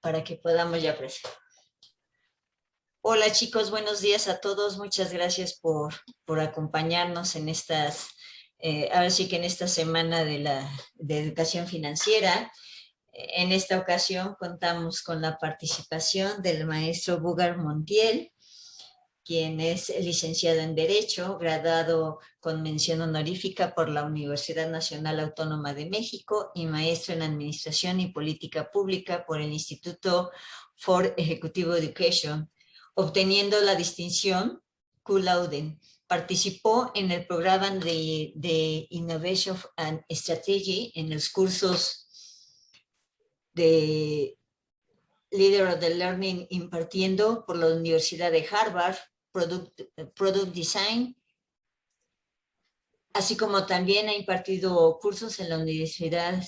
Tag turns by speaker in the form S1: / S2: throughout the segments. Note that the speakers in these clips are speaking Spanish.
S1: para que podamos ya apreciar. Hola chicos, buenos días a todos. Muchas gracias por acompañarnos en ahora sí que en esta semana de educación financiera. En esta ocasión contamos con la participación del maestro Bugar Montiel, quien es licenciado en Derecho, graduado con mención honorífica por la Universidad Nacional Autónoma de México y maestro en Administración y Política Pública por el Instituto for Executive Education, obteniendo la distinción cum laude. Participó en el programa de Innovation and Strategy en los cursos de Leader of the Learning impartiendo por la Universidad de Harvard, Product Design, así como también ha impartido cursos en la universidad,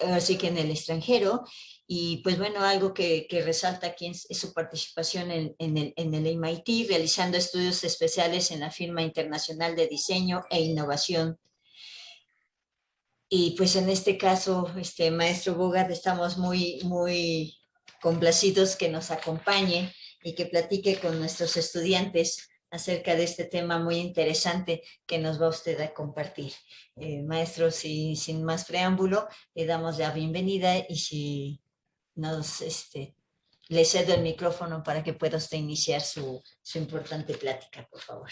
S1: así que en el extranjero. Y pues bueno, algo que resalta aquí es su participación en el MIT, realizando estudios especiales en la firma internacional de diseño e innovación. Y pues en este caso, maestro Bogart, estamos muy complacidos que nos acompañe y que platique con nuestros estudiantes acerca de este tema muy interesante que nos va usted a compartir. Maestro, sin más preámbulo, le damos la bienvenida y si le cedo el micrófono para que pueda usted iniciar su importante plática, por favor.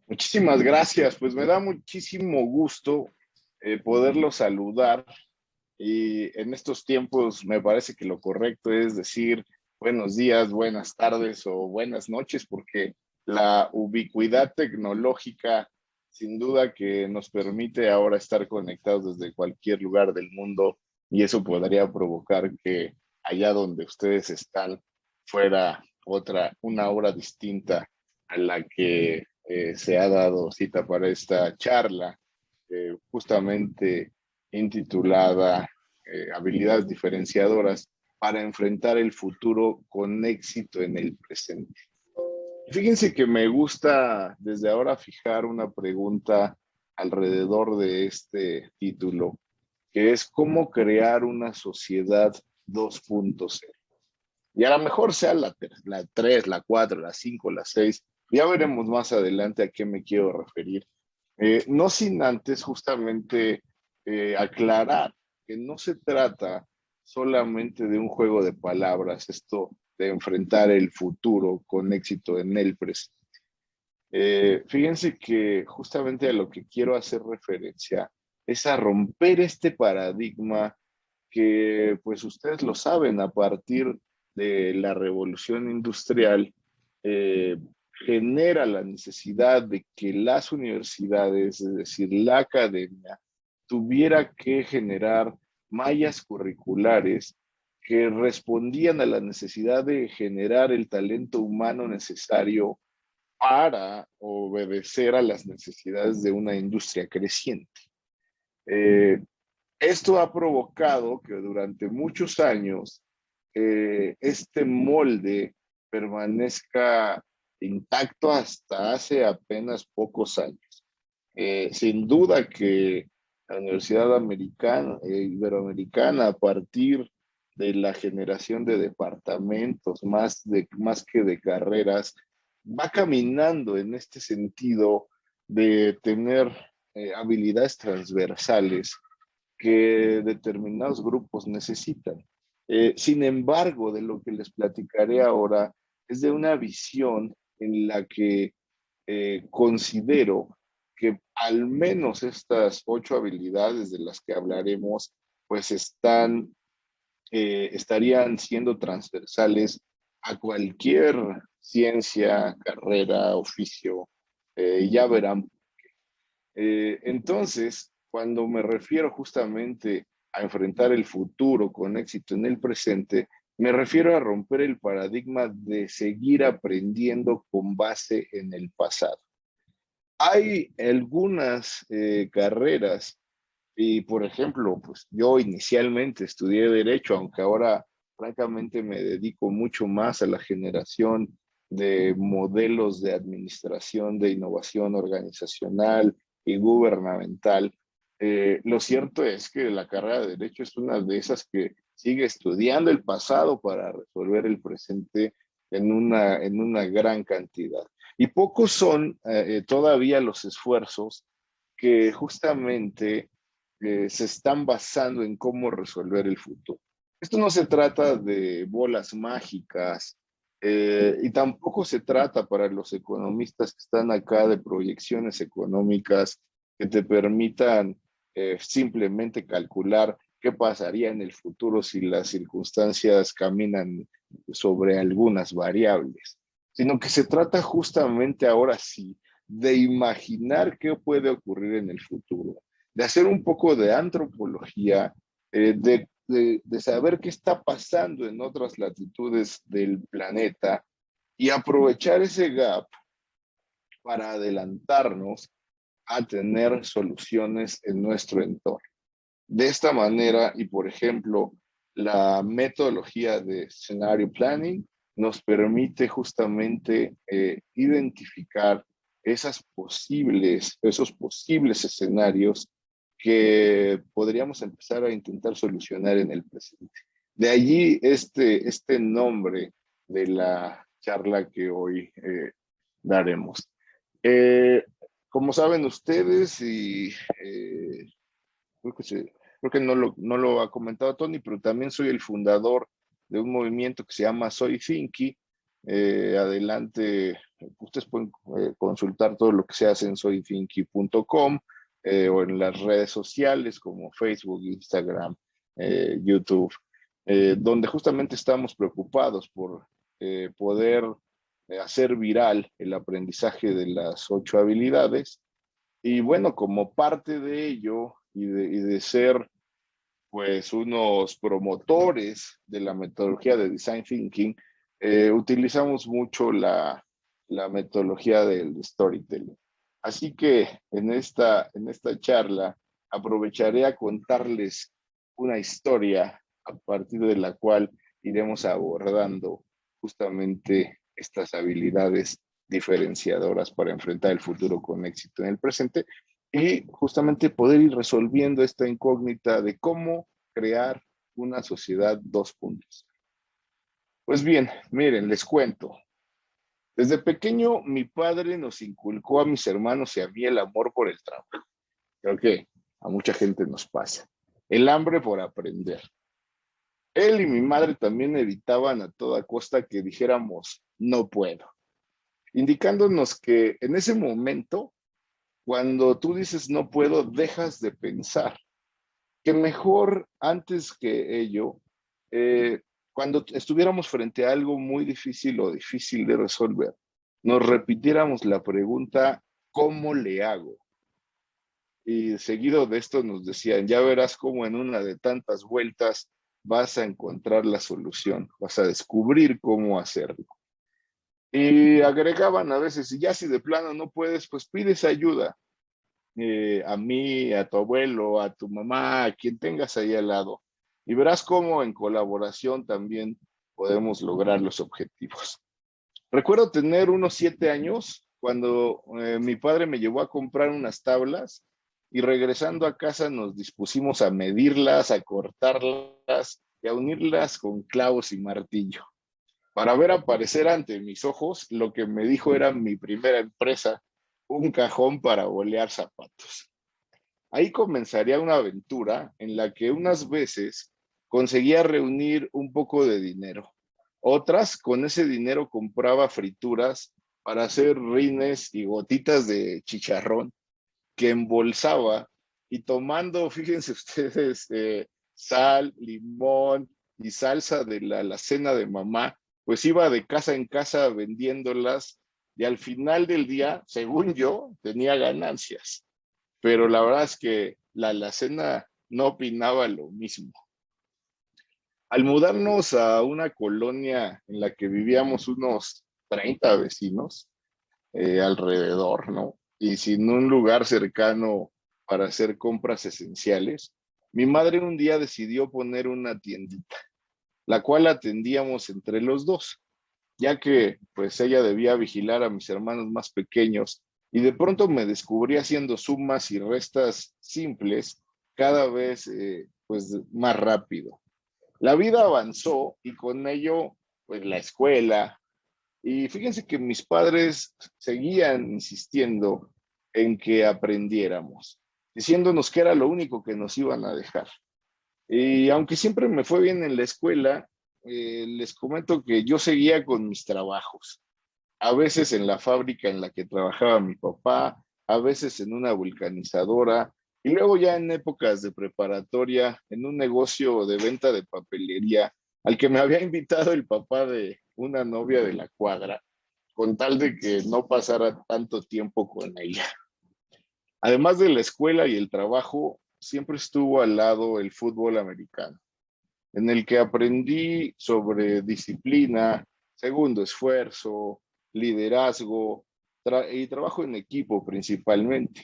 S2: Muchísimas gracias, pues me da muchísimo gusto poderlo saludar, y en estos tiempos me parece que lo correcto es decir buenos días, buenas tardes o buenas noches, porque la ubicuidad tecnológica sin duda que nos permite ahora estar conectados desde cualquier lugar del mundo, y eso podría provocar que allá donde ustedes están fuera una hora distinta a la que se ha dado cita para esta charla, justamente intitulada Habilidades diferenciadoras para enfrentar el futuro con éxito en el presente. Fíjense que me gusta desde ahora fijar una pregunta alrededor de este título, que es cómo crear una sociedad 2.0. Y a lo mejor sea la 3, la 4, la 5, la 6. Ya veremos más adelante a qué me quiero referir. No sin antes justamente aclarar que no se trata solamente de un juego de palabras, esto de enfrentar el futuro con éxito en el presente. Fíjense que justamente a lo que quiero hacer referencia es a romper este paradigma que, pues ustedes lo saben, a partir de la revolución industrial, genera la necesidad de que las universidades, es decir, la academia, tuviera que generar mallas curriculares que respondían a la necesidad de generar el talento humano necesario para obedecer a las necesidades de una industria creciente. Esto ha provocado que durante muchos años este molde permanezca intacto hasta hace apenas pocos años. Sin duda que la Universidad Iberoamericana, a partir de la generación de departamentos, más que de carreras, va caminando en este sentido de tener habilidades transversales que determinados grupos necesitan. Sin embargo, de lo que les platicaré ahora es de una visión en la que considero que al menos estas 8 habilidades de las que hablaremos, pues estarían siendo transversales a cualquier ciencia, carrera, oficio. Ya verán. Entonces, cuando me refiero justamente a enfrentar el futuro con éxito en el presente, me refiero a romper el paradigma de seguir aprendiendo con base en el pasado. Hay algunas carreras y, por ejemplo, pues yo inicialmente estudié Derecho, aunque ahora francamente me dedico mucho más a la generación de modelos de administración, de innovación organizacional y gubernamental. Lo cierto es que la carrera de Derecho es una de esas que sigue estudiando el pasado para resolver el presente en una gran cantidad. Y pocos son todavía los esfuerzos que justamente se están basando en cómo resolver el futuro. Esto no se trata de bolas mágicas y tampoco se trata para los economistas que están acá de proyecciones económicas que te permitan simplemente calcular qué pasaría en el futuro si las circunstancias caminan sobre algunas variables, sino que se trata justamente ahora sí de imaginar qué puede ocurrir en el futuro, de hacer un poco de antropología, de saber qué está pasando en otras latitudes del planeta y aprovechar ese gap para adelantarnos a tener soluciones en nuestro entorno. De esta manera, y por ejemplo, la metodología de scenario planning nos permite justamente identificar esos posibles escenarios que podríamos empezar a intentar solucionar en el presente. De allí este nombre de la charla que hoy daremos. Eh, Como saben ustedes, y creo que, creo que no lo ha comentado Tony, pero también soy el fundador de un movimiento que se llama Soy Thinky. Adelante, ustedes pueden consultar todo lo que se hace en soythinky.com o en las redes sociales como Facebook, Instagram, YouTube, donde justamente estamos preocupados por poder hacer viral el aprendizaje de las 8 habilidades. Y bueno, como parte de ello y de ser pues unos promotores de la metodología de Design Thinking, utilizamos mucho la metodología del storytelling. Así que en esta charla aprovecharé a contarles una historia a partir de la cual iremos abordando justamente estas habilidades diferenciadoras para enfrentar el futuro con éxito en el presente y justamente poder ir resolviendo esta incógnita de cómo crear una sociedad 2.0. Pues bien, miren, les cuento. Desde pequeño, mi padre nos inculcó a mis hermanos y a mí el amor por el trabajo. Creo que a mucha gente nos pasa. El hambre por aprender. Él y mi madre también evitaban a toda costa que dijéramos, no puedo, indicándonos que en ese momento, cuando tú dices no puedo, dejas de pensar que mejor antes que ello, eh, cuando estuviéramos frente a algo muy difícil o difícil de resolver, nos repitiéramos la pregunta, ¿cómo le hago? Y seguido de esto nos decían, ya verás cómo en una de tantas vueltas vas a encontrar la solución, vas a descubrir cómo hacerlo. Y agregaban a veces, y ya si de plano no puedes, pues pides ayuda a mí, a tu abuelo, a tu mamá, a quien tengas ahí al lado. Y verás cómo en colaboración también podemos lograr los objetivos. Recuerdo tener unos 7 años cuando mi padre me llevó a comprar unas tablas y regresando a casa nos dispusimos a medirlas, a cortarlas y a unirlas con clavos y martillo. Para ver aparecer ante mis ojos lo que me dijo era mi primera empresa, un cajón para bolear zapatos. Ahí comenzaría una aventura en la que unas veces conseguía reunir un poco de dinero. Otras, con ese dinero compraba frituras para hacer rines y gotitas de chicharrón que embolsaba y tomando, fíjense ustedes, sal, limón y salsa de la alacena de mamá, pues iba de casa en casa vendiéndolas y al final del día, según yo, tenía ganancias. Pero la verdad es que la alacena no opinaba lo mismo. Al mudarnos a una colonia en la que vivíamos unos 30 vecinos alrededor, ¿no? Y sin un lugar cercano para hacer compras esenciales, mi madre un día decidió poner una tiendita, la cual atendíamos entre los dos, ya que pues ella debía vigilar a mis hermanos más pequeños y de pronto me descubrí haciendo sumas y restas simples cada vez pues más rápido. La vida avanzó y con ello, pues la escuela. Y fíjense que mis padres seguían insistiendo en que aprendiéramos, diciéndonos que era lo único que nos iban a dejar. Y aunque siempre me fue bien en la escuela, les comento que yo seguía con mis trabajos, a veces en la fábrica en la que trabajaba mi papá, a veces en una vulcanizadora, y luego ya en épocas de preparatoria, en un negocio de venta de papelería al que me había invitado el papá de una novia de la cuadra, con tal de que no pasara tanto tiempo con ella. Además de la escuela y el trabajo, siempre estuvo al lado el fútbol americano, en el que aprendí sobre disciplina, segundo esfuerzo, liderazgo y trabajo en equipo principalmente.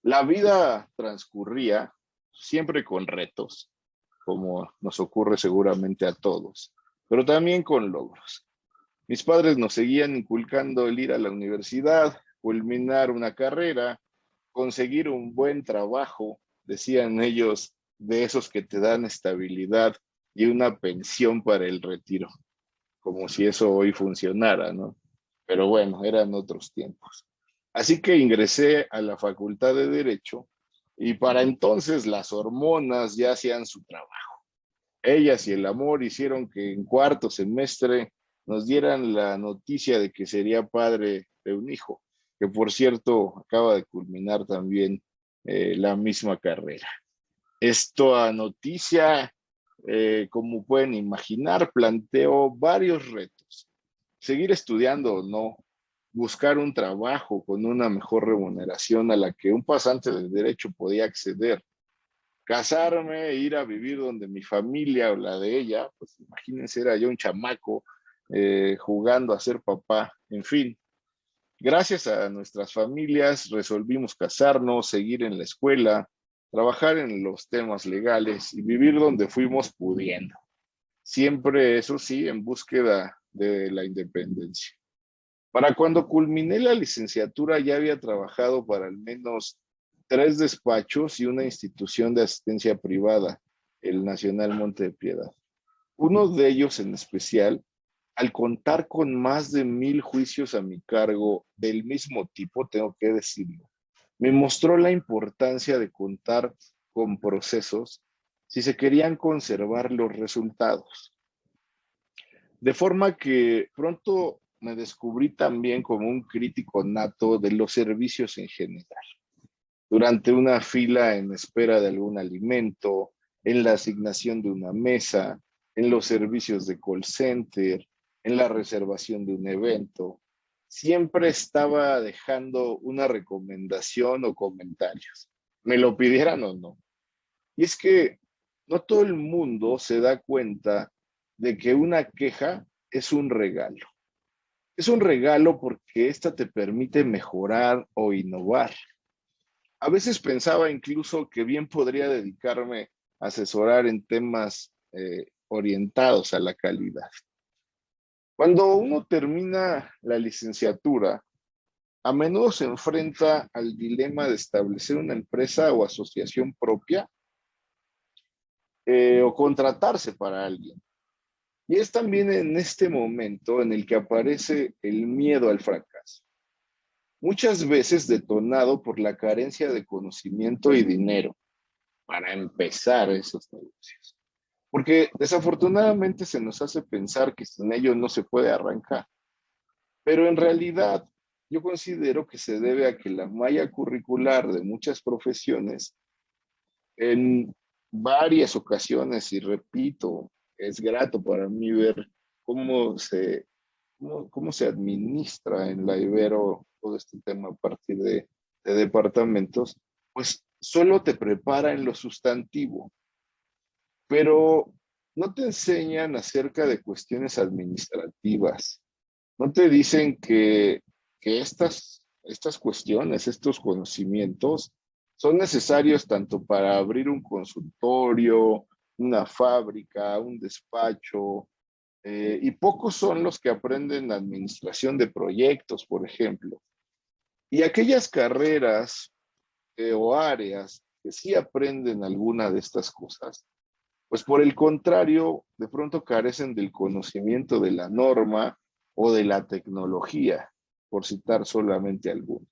S2: La vida transcurría siempre con retos, como nos ocurre seguramente a todos, pero también con logros. Mis padres nos seguían inculcando el ir a la universidad, culminar una carrera, conseguir un buen trabajo, decían ellos, de esos que te dan estabilidad y una pensión para el retiro, como si eso hoy funcionara, ¿no? Pero bueno, eran otros tiempos. Así que ingresé a la Facultad de Derecho y para entonces las hormonas ya hacían su trabajo. Ellas y el amor hicieron que en cuarto semestre nos dieran la noticia de que sería padre de un hijo, que por cierto acaba de culminar también la misma carrera. Esta noticia, como pueden imaginar, planteó varios retos. Seguir estudiando o no, buscar un trabajo con una mejor remuneración a la que un pasante de derecho podía acceder, casarme, ir a vivir donde mi familia o la de ella, pues imagínense, era yo un chamaco jugando a ser papá, en fin. Gracias a nuestras familias resolvimos casarnos, seguir en la escuela, trabajar en los temas legales y vivir donde fuimos pudiendo. Siempre, eso sí, en búsqueda de la independencia. Para cuando culminé la licenciatura ya había trabajado para al menos 3 despachos y una institución de asistencia privada, el Nacional Monte de Piedad. Uno de ellos en especial, al contar con más de 1,000 juicios a mi cargo del mismo tipo, tengo que decirlo, me mostró la importancia de contar con procesos si se querían conservar los resultados. De forma que pronto me descubrí también como un crítico nato de los servicios en general. Durante una fila en espera de algún alimento, en la asignación de una mesa, en los servicios de call center, en la reservación de un evento, siempre estaba dejando una recomendación o comentarios, me lo pidieran o no. Y es que no todo el mundo se da cuenta de que una queja es un regalo. Es un regalo porque esta te permite mejorar o innovar. A veces pensaba incluso que bien podría dedicarme a asesorar en temas orientados a la calidad. Cuando uno termina la licenciatura, a menudo se enfrenta al dilema de establecer una empresa o asociación propia o contratarse para alguien. Y es también en este momento en el que aparece el miedo al fracaso, muchas veces detonado por la carencia de conocimiento y dinero para empezar esos negocios. Porque desafortunadamente se nos hace pensar que sin ello no se puede arrancar. Pero en realidad yo considero que se debe a que la malla curricular de muchas profesiones en varias ocasiones, y repito, es grato para mí ver cómo se administra en la Ibero todo este tema a partir de departamentos, pues solo te prepara en lo sustantivo, pero no te enseñan acerca de cuestiones administrativas. No te dicen que estas cuestiones, estos conocimientos, son necesarios tanto para abrir un consultorio, una fábrica, un despacho, y pocos son los que aprenden administración de proyectos, por ejemplo. Y aquellas carreras o áreas que sí aprenden alguna de estas cosas, pues por el contrario, de pronto carecen del conocimiento de la norma o de la tecnología, por citar solamente algunos.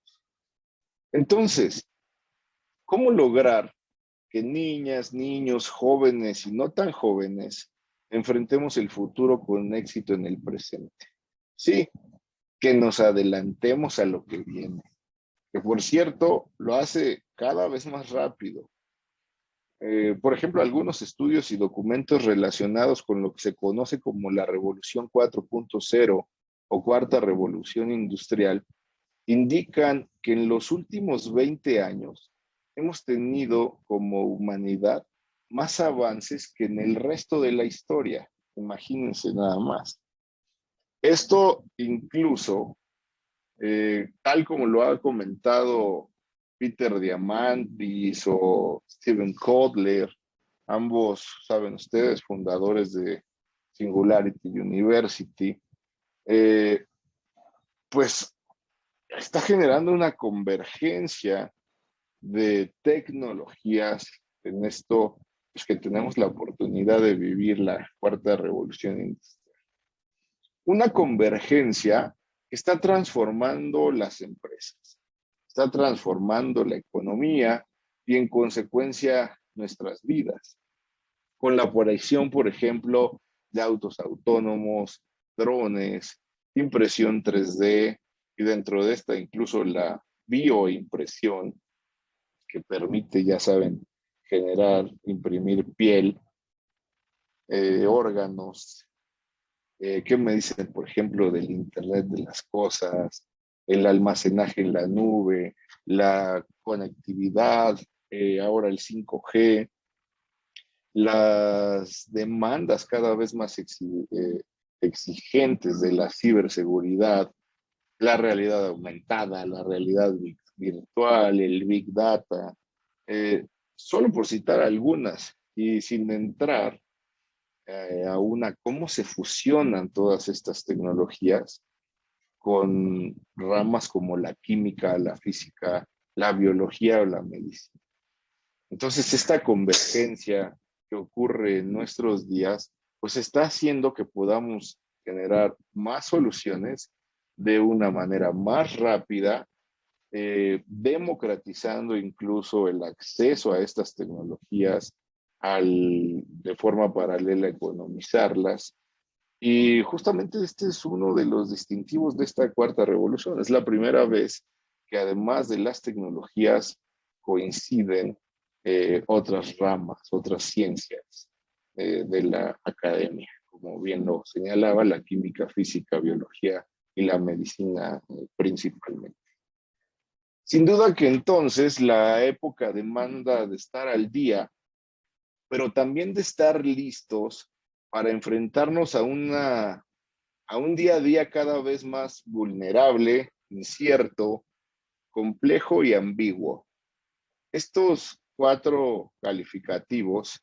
S2: Entonces, ¿cómo lograr que niñas, niños, jóvenes y no tan jóvenes enfrentemos el futuro con éxito en el presente? Sí, que nos adelantemos a lo que viene, que por cierto lo hace cada vez más rápido. Por ejemplo, algunos estudios y documentos relacionados con lo que se conoce como la Revolución 4.0 o Cuarta Revolución Industrial indican que en los últimos 20 años hemos tenido como humanidad más avances que en el resto de la historia. Imagínense nada más. Esto incluso, tal como lo ha comentado Peter Diamandis o Steven Kotler, ambos, saben ustedes, fundadores de Singularity University, pues está generando una convergencia de tecnologías en esto, pues que tenemos la oportunidad de vivir la cuarta revolución industrial. Una convergencia que está transformando las empresas, está transformando la economía y en consecuencia nuestras vidas. Con la aparición, por ejemplo, de autos autónomos, drones, impresión 3D y dentro de esta incluso la bioimpresión que permite, ya saben, generar, imprimir piel, órganos. ¿Qué me dicen, por ejemplo, del Internet de las cosas, el almacenaje en la nube, la conectividad, ahora el 5G, las demandas cada vez más exigentes de la ciberseguridad, la realidad aumentada, la realidad virtual, el Big Data, solo por citar algunas y sin entrar a cómo se fusionan todas estas tecnologías con ramas como la química, la física, la biología o la medicina. Entonces, esta convergencia que ocurre en nuestros días, pues está haciendo que podamos generar más soluciones de una manera más rápida, democratizando incluso el acceso a estas tecnologías, de forma paralela economizarlas. Y justamente este es uno de los distintivos de esta cuarta revolución. Es la primera vez que además de las tecnologías coinciden otras ramas, otras ciencias de la academia, como bien lo señalaba, la química, física, biología y la medicina principalmente. Sin duda que entonces la época demanda de estar al día, pero también de estar listos para enfrentarnos a un día a día cada vez más vulnerable, incierto, complejo y ambiguo. Estos 4 calificativos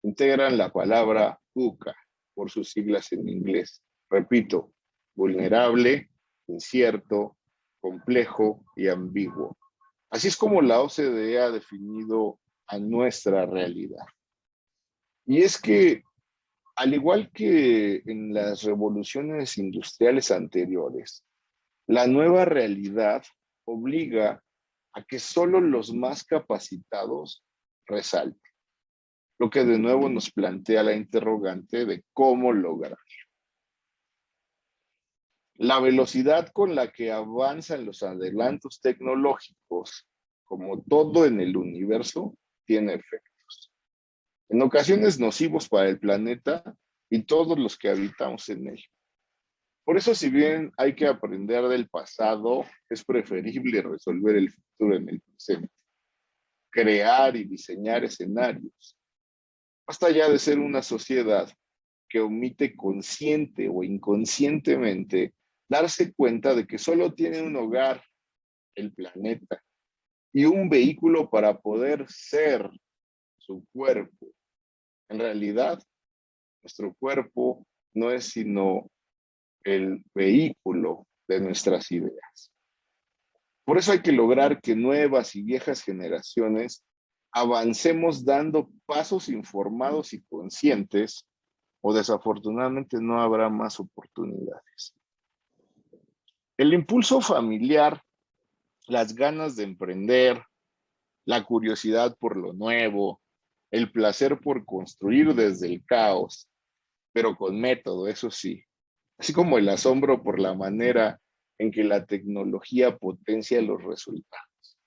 S2: integran la palabra UCA por sus siglas en inglés. Repito, vulnerable, incierto, complejo y ambiguo. Así es como la OCDE ha definido a nuestra realidad. Y es que, al igual que en las revoluciones industriales anteriores, la nueva realidad obliga a que solo los más capacitados resalten, lo que de nuevo nos plantea la interrogante de cómo lograrlo. La velocidad con la que avanzan los adelantos tecnológicos, como todo en el universo, tiene efectos. En ocasiones nocivos para el planeta y todos los que habitamos en él. Por eso, si bien hay que aprender del pasado, es preferible resolver el futuro en el presente. Crear y diseñar escenarios. Basta ya de ser una sociedad que omite consciente o inconscientemente darse cuenta de que solo tiene un hogar, el planeta, y un vehículo para poder ser su cuerpo. En realidad, nuestro cuerpo no es sino el vehículo de nuestras ideas. Por eso hay que lograr que nuevas y viejas generaciones avancemos dando pasos informados y conscientes, o desafortunadamente no habrá más oportunidades. El impulso familiar, las ganas de emprender, la curiosidad por lo nuevo, el placer por construir desde el caos, pero con método, eso sí, así como el asombro por la manera en que la tecnología potencia los resultados,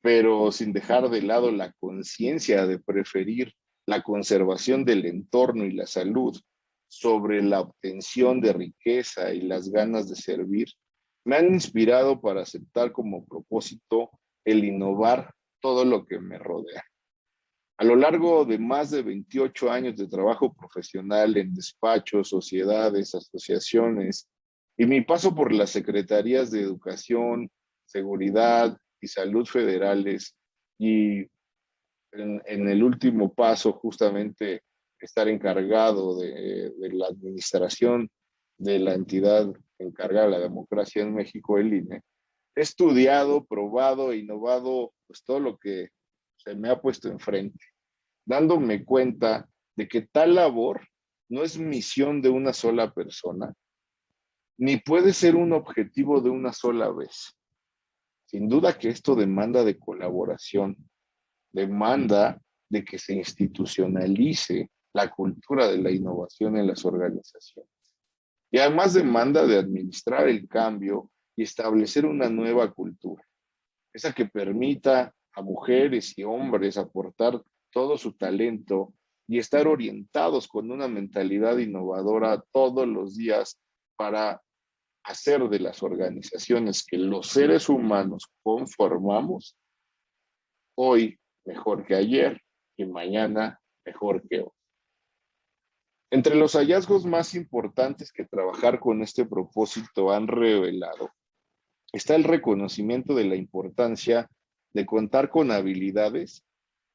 S2: pero sin dejar de lado la conciencia de preferir la conservación del entorno y la salud sobre la obtención de riqueza y las ganas de servir, me han inspirado para aceptar como propósito el innovar todo lo que me rodea. A lo largo de más de 28 años de trabajo profesional en despachos, sociedades, asociaciones y mi paso por las secretarías de Educación, Seguridad y Salud federales y en el último paso justamente estar encargado de la administración de la entidad encargada de la democracia en México, el INE, he estudiado, probado e innovado pues, todo lo que se me ha puesto enfrente, dándome cuenta de que tal labor no es misión de una sola persona, ni puede ser un objetivo de una sola vez. Sin duda que esto demanda de colaboración, demanda de que se institucionalice la cultura de la innovación en las organizaciones. Y además demanda de administrar el cambio y establecer una nueva cultura, esa que permita a mujeres y hombres aportar todo su talento y estar orientados con una mentalidad innovadora todos los días para hacer de las organizaciones que los seres humanos conformamos hoy mejor que ayer y mañana mejor que hoy. Entre los hallazgos más importantes que trabajar con este propósito han revelado está el reconocimiento de la importancia de contar con habilidades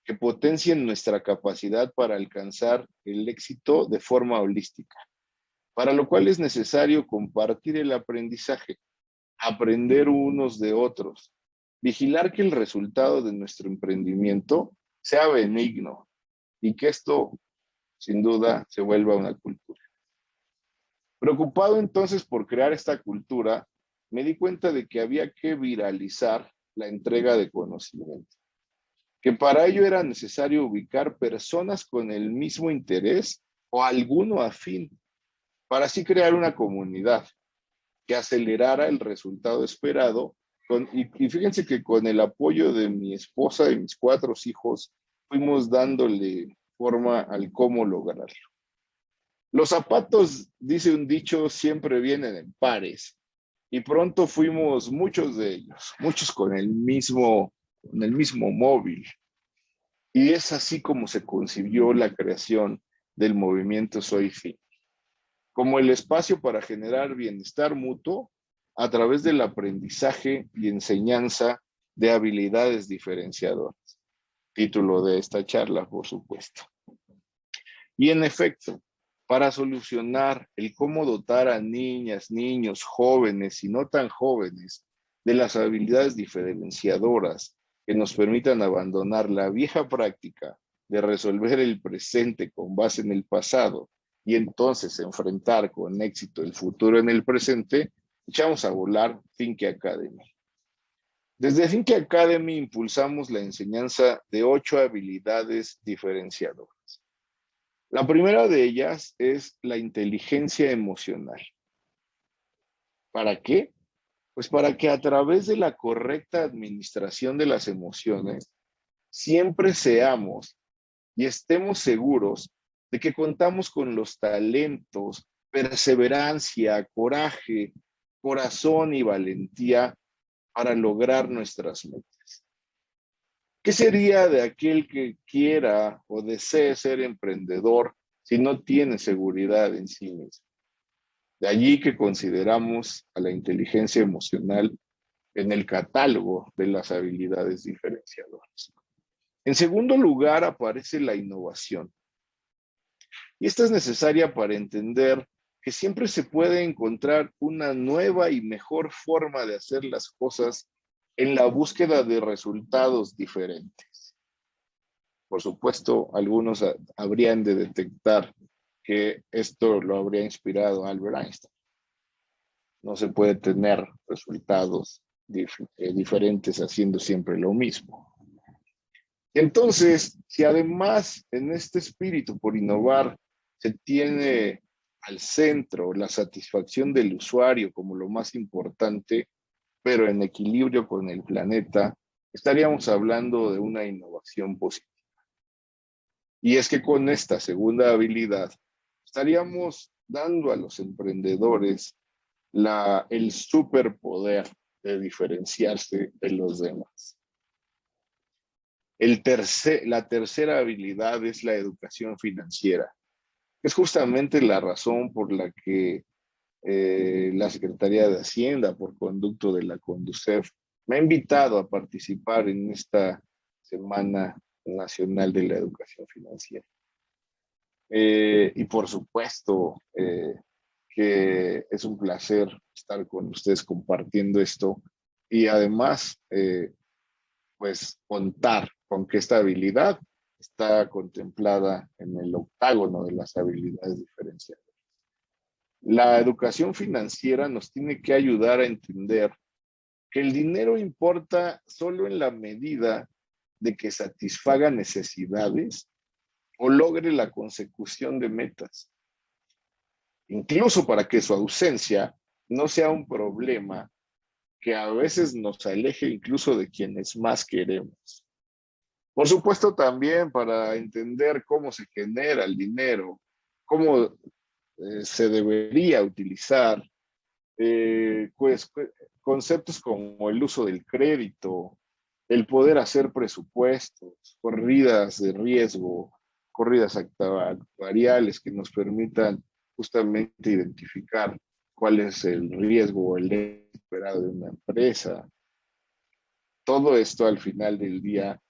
S2: que potencien nuestra capacidad para alcanzar el éxito de forma holística, para lo cual es necesario compartir el aprendizaje, aprender unos de otros, vigilar que el resultado de nuestro emprendimiento sea benigno y que esto, sin duda, se vuelva una cultura. Preocupado entonces por crear esta cultura, me di cuenta de que había que viralizar la entrega de conocimiento, que para ello era necesario ubicar personas con el mismo interés o alguno afín, para así crear una comunidad que acelerara el resultado esperado. Y fíjense que con el apoyo de mi esposa y mis 4 hijos, fuimos dándole forma al cómo lograrlo. Los zapatos, dice un dicho, siempre vienen en pares. Y pronto fuimos muchos de ellos, muchos con el mismo móvil. Y es así como se concibió la creación del movimiento Soy Fit, como el espacio para generar bienestar mutuo a través del aprendizaje y enseñanza de habilidades diferenciadoras. Título de esta charla, por supuesto. Y en efecto, para solucionar el cómo dotar a niñas, niños, jóvenes y no tan jóvenes de las habilidades diferenciadoras que nos permitan abandonar la vieja práctica de resolver el presente con base en el pasado y entonces enfrentar con éxito el futuro en el presente, echamos a volar Thinking Academy. Desde Thinking Academy impulsamos la enseñanza de 8 habilidades diferenciadoras. La primera de ellas es la inteligencia emocional. ¿Para qué? Pues para que a través de la correcta administración de las emociones, siempre seamos y estemos seguros de que contamos con los talentos, perseverancia, coraje, corazón y valentía para lograr nuestras metas. ¿Qué sería de aquel que quiera o desee ser emprendedor si no tiene seguridad en sí mismo? De allí que consideramos a la inteligencia emocional en el catálogo de las habilidades diferenciadoras. En segundo lugar aparece la innovación. Y esta es necesaria para entender que siempre se puede encontrar una nueva y mejor forma de hacer las cosas en la búsqueda de resultados diferentes. Por supuesto, algunos habrían de detectar que esto lo habría inspirado Albert Einstein. No se puede tener resultados diferentes haciendo siempre lo mismo. Entonces, si además en este espíritu por innovar se tiene al centro la satisfacción del usuario como lo más importante, pero en equilibrio con el planeta, estaríamos hablando de una innovación positiva. Y es que con esta segunda habilidad estaríamos dando a los emprendedores el superpoder de diferenciarse de los demás. La tercera habilidad es la educación financiera. Es justamente la razón por la que la Secretaría de Hacienda, por conducto de la Conducef, me ha invitado a participar en esta Semana Nacional de la Educación Financiera. Y por supuesto que es un placer estar con ustedes compartiendo esto y además pues contar con que esta habilidad está contemplada en el octágono de las habilidades diferenciadas. La educación financiera nos tiene que ayudar a entender que el dinero importa solo en la medida de que satisfaga necesidades o logre la consecución de metas, incluso para que su ausencia no sea un problema que a veces nos aleje incluso de quienes más queremos. Por supuesto, también para entender cómo se genera el dinero, cómo se debería utilizar, pues conceptos como el uso del crédito, el poder hacer presupuestos, corridas de riesgo, corridas actuariales que nos permitan justamente identificar cuál es el riesgo o el esperado de una empresa. Todo esto al final del día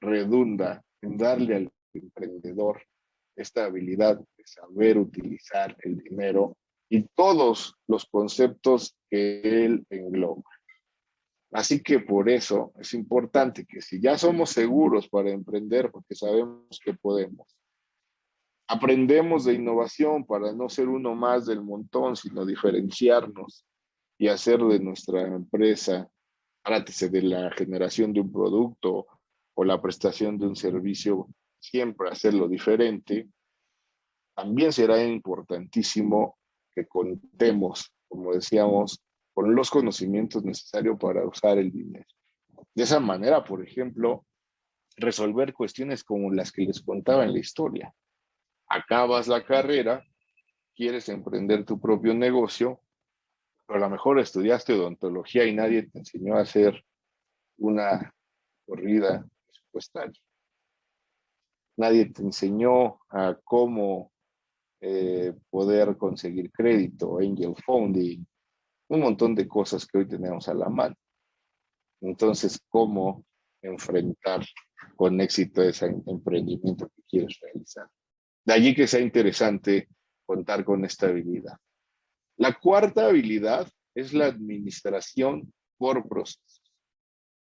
S2: redunda en darle al emprendedor esta habilidad de saber utilizar el dinero y todos los conceptos que él engloba. Así que por eso es importante que si ya somos seguros para emprender, porque sabemos que podemos, aprendemos de innovación para no ser uno más del montón, sino diferenciarnos y hacer de nuestra empresa, trátese de la generación de un producto o la prestación de un servicio, siempre hacerlo diferente. También será importantísimo que contemos, como decíamos, con los conocimientos necesarios para usar el dinero. De esa manera, por ejemplo, resolver cuestiones como las que les contaba en la historia. Acabas la carrera, quieres emprender tu propio negocio, pero a lo mejor estudiaste odontología y nadie te enseñó a hacer una corrida presupuestaria. Nadie te enseñó a cómo poder conseguir crédito, angel funding, un montón de cosas que hoy tenemos a la mano. Entonces, ¿cómo enfrentar con éxito ese emprendimiento que quieres realizar? De allí que sea interesante contar con esta habilidad. La cuarta habilidad es la administración por procesos.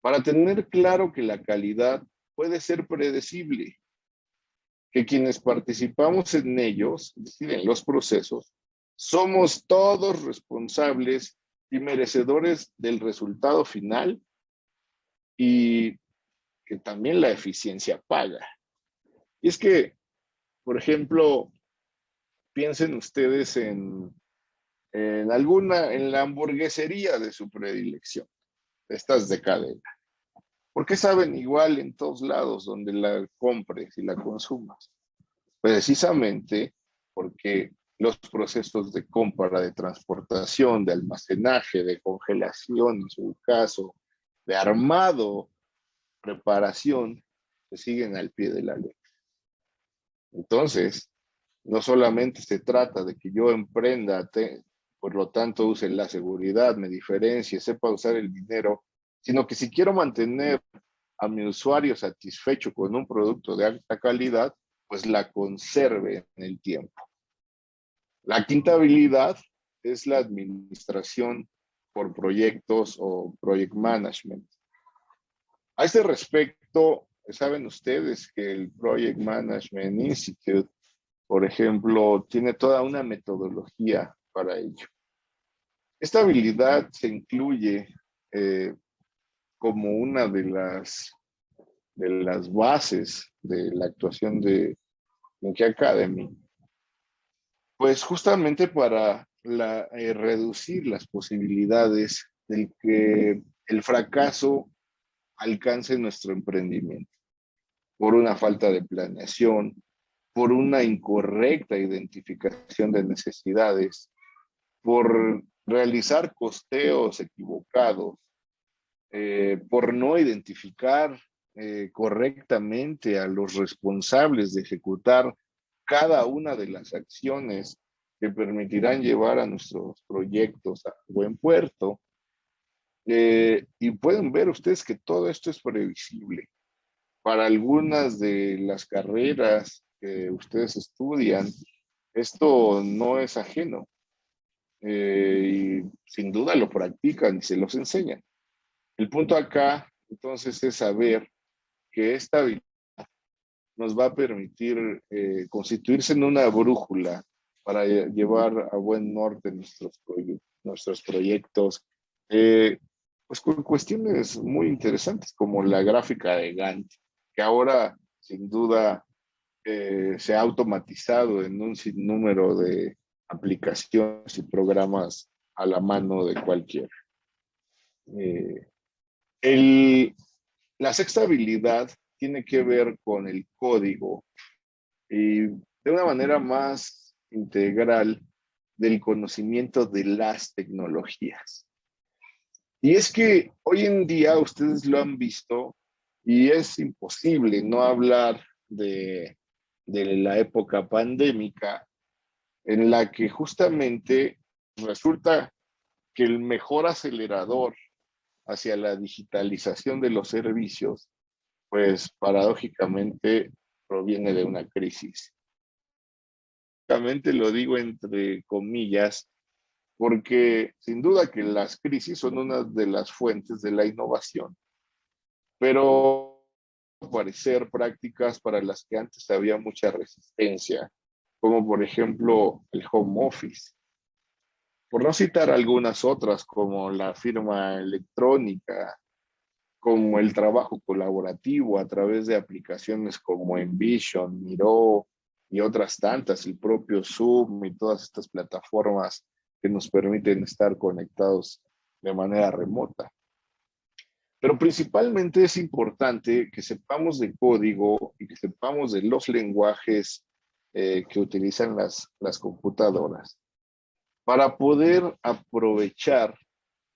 S2: Para tener claro que la calidad puede ser predecible, que quienes participamos en ellos, es decir, en los procesos, somos todos responsables y merecedores del resultado final y que también la eficiencia paga. Y es que, por ejemplo, piensen ustedes en la hamburguesería de su predilección, estas de cadena. ¿Por qué saben igual en todos lados donde la compres y la consumas? Precisamente porque los procesos de compra, de transportación, de almacenaje, de congelación, en su caso, de armado, preparación, se siguen al pie de la letra. Entonces, no solamente se trata de que yo emprenda, por lo tanto use la seguridad, me diferencie, sepa usar el dinero, sino que si quiero mantener a mi usuario satisfecho con un producto de alta calidad, pues la conserve en el tiempo. La quinta habilidad es la administración por proyectos o project management. A este respecto, saben ustedes que el Project Management Institute, por ejemplo, tiene toda una metodología para ello. Esta habilidad se incluye como una de las bases de la actuación de Monkey Academy, pues justamente para reducir las posibilidades de que el fracaso alcance nuestro emprendimiento por una falta de planeación, por una incorrecta identificación de necesidades, por realizar costeos equivocados, por no identificar correctamente a los responsables de ejecutar cada una de las acciones que permitirán llevar a nuestros proyectos a buen puerto. Y pueden ver ustedes que todo esto es previsible. Para algunas de las carreras que ustedes estudian, esto no es ajeno. Y sin duda lo practican y se los enseñan. El punto acá, entonces, es saber que esta habilidad nos va a permitir constituirse en una brújula para llevar a buen norte nuestros proyectos, pues con cuestiones muy interesantes como la gráfica de Gantt, que ahora sin duda se ha automatizado en un sinnúmero de aplicaciones y programas a la mano de cualquiera. El, la sexta habilidad tiene que ver con el código y de una manera más integral del conocimiento de las tecnologías. Y es que hoy en día ustedes lo han visto y es imposible no hablar de la época pandémica en la que justamente resulta que el mejor acelerador hacia la digitalización de los servicios, pues paradójicamente proviene de una crisis. Lo digo entre comillas, porque sin duda que las crisis son una de las fuentes de la innovación, pero parecer prácticas para las que antes había mucha resistencia, como por ejemplo el home office. Por no citar algunas otras, como la firma electrónica, como el trabajo colaborativo a través de aplicaciones como Envision, Miro y otras tantas, el propio Zoom y todas estas plataformas que nos permiten estar conectados de manera remota. Pero principalmente es importante que sepamos de código y que sepamos de los lenguajes que utilizan las computadoras para poder aprovechar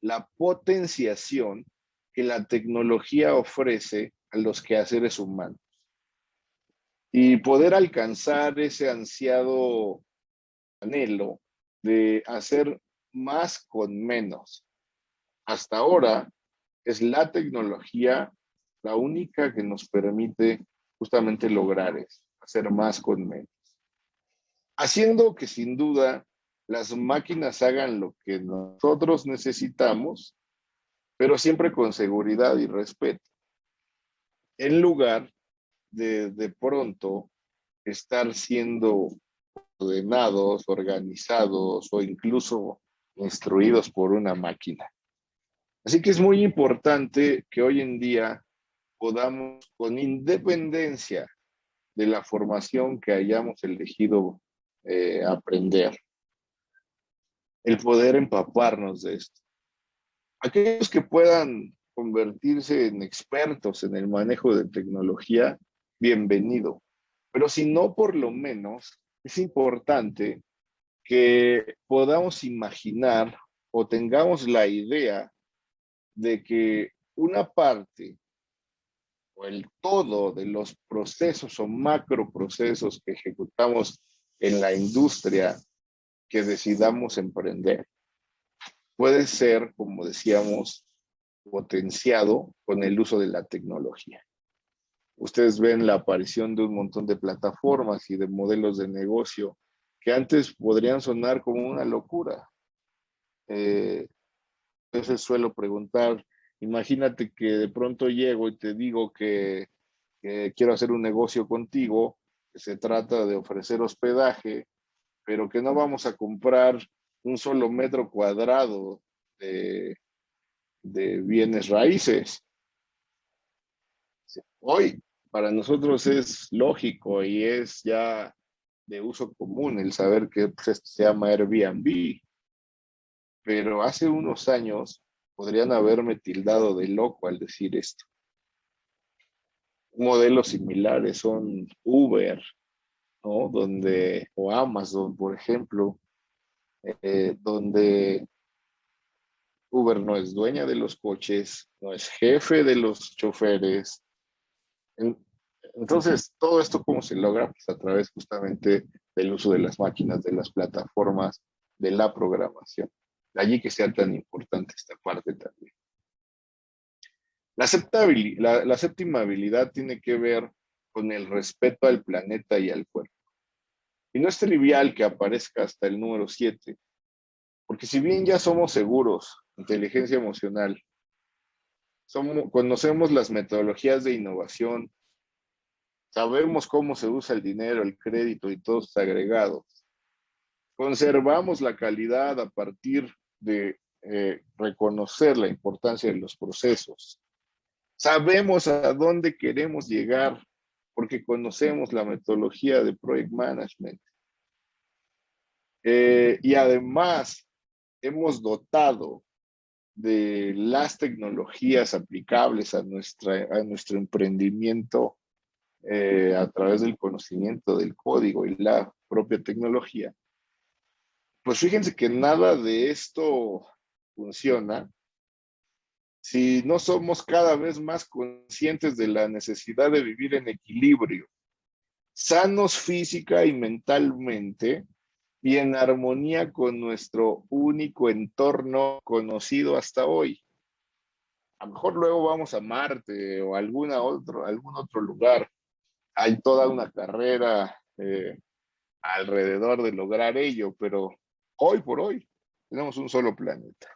S2: la potenciación que la tecnología ofrece a los quehaceres humanos y poder alcanzar ese ansiado anhelo de hacer más con menos. Hasta ahora es la tecnología la única que nos permite justamente lograr eso, hacer más con menos. Haciendo que sin duda las máquinas hagan lo que nosotros necesitamos, pero siempre con seguridad y respeto, en lugar de pronto estar siendo ordenados, organizados o incluso instruidos por una máquina. Así que es muy importante que hoy en día podamos, con independencia de la formación que hayamos elegido aprender, el poder empaparnos de esto. Aquellos que puedan convertirse en expertos en el manejo de tecnología, bienvenido. Pero si no, por lo menos es importante que podamos imaginar o tengamos la idea de que una parte o el todo de los procesos o macroprocesos que ejecutamos en la industria que decidamos emprender puede ser, como decíamos, potenciado con el uso de la tecnología. Ustedes ven la aparición de un montón de plataformas y de modelos de negocio que antes podrían sonar como una locura. Entonces suelo preguntar, imagínate que de pronto llego y te digo que que quiero hacer un negocio contigo, que se trata de ofrecer hospedaje, pero que no vamos a comprar un solo metro cuadrado de, de bienes raíces. Hoy para nosotros es lógico y es ya de uso común el saber que pues, esto se llama Airbnb, pero hace unos años podrían haberme tildado de loco al decir esto. Modelos similares son Uber, ¿no? Donde, o Amazon, por ejemplo, donde Uber no es dueña de los coches, no es jefe de los choferes. Entonces, todo esto, ¿cómo se logra? Pues a través justamente del uso de las máquinas, de las plataformas, de la programación. De allí que sea tan importante esta parte también. La séptima habilidad tiene que ver con el respeto al planeta y al cuerpo. Y no es trivial que aparezca hasta el número 7, porque si bien ya somos seguros, inteligencia emocional, conocemos las metodologías de innovación, sabemos cómo se usa el dinero, el crédito y todos sus agregados, conservamos la calidad a partir de reconocer la importancia de los procesos, sabemos a dónde queremos llegar porque conocemos la metodología de Project Management. Y además hemos dotado de las tecnologías aplicables a nuestro emprendimiento a través del conocimiento del código y la propia tecnología. Pues fíjense que nada de esto funciona si no somos cada vez más conscientes de la necesidad de vivir en equilibrio, sanos física y mentalmente, y en armonía con nuestro único entorno conocido hasta hoy. A lo mejor luego vamos a Marte o algún otro lugar. Hay toda una carrera alrededor de lograr ello, pero hoy por hoy tenemos un solo planeta.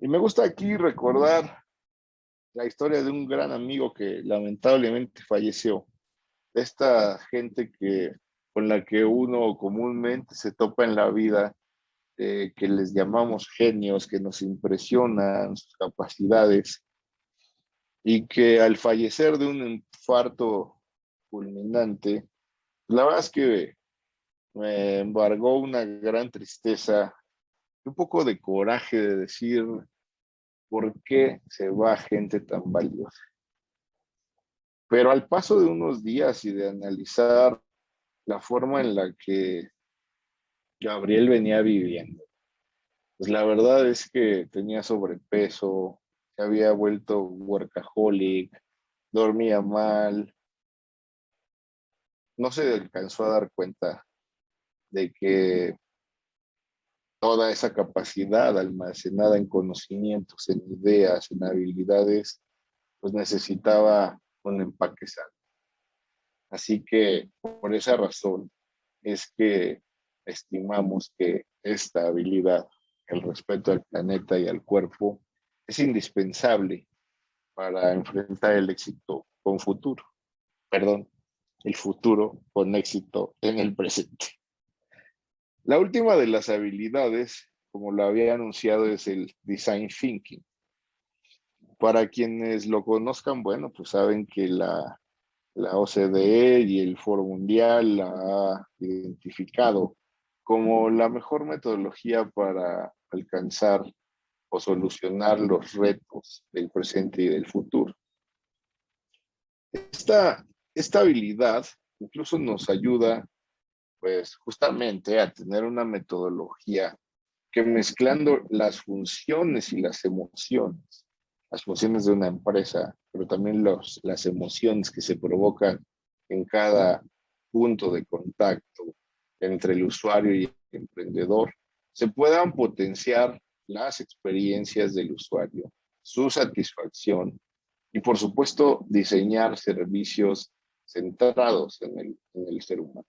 S2: Y me gusta aquí recordar la historia de un gran amigo que lamentablemente falleció. Esta gente con la que uno comúnmente se topa en la vida, que les llamamos genios, que nos impresionan sus capacidades y que al fallecer de un infarto fulminante, la verdad es que me embargó una gran tristeza, un poco de coraje de decir por qué se va gente tan valiosa. Pero al paso de unos días y de analizar la forma en la que Gabriel venía viviendo, pues la verdad es que tenía sobrepeso, se había vuelto workaholic, dormía mal, no se alcanzó a dar cuenta de que toda esa capacidad almacenada en conocimientos, en ideas, en habilidades, pues necesitaba un empaque sano. Así que por esa razón es que estimamos que esta habilidad, el respeto al planeta y al cuerpo, es indispensable para enfrentar el éxito con futuro. Perdón, el futuro con éxito en el presente. La última de las habilidades, como lo había anunciado, es el design thinking. Para quienes lo conozcan, bueno, pues saben que la OCDE y el Foro Mundial la ha identificado como la mejor metodología para alcanzar o solucionar los retos del presente y del futuro. Esta habilidad incluso nos ayuda, pues justamente a tener una metodología que mezclando las funciones y las funciones de una empresa, pero también las emociones que se provocan en cada punto de contacto entre el usuario y el emprendedor, se puedan potenciar las experiencias del usuario, su satisfacción y, por supuesto, diseñar servicios centrados en el ser humano.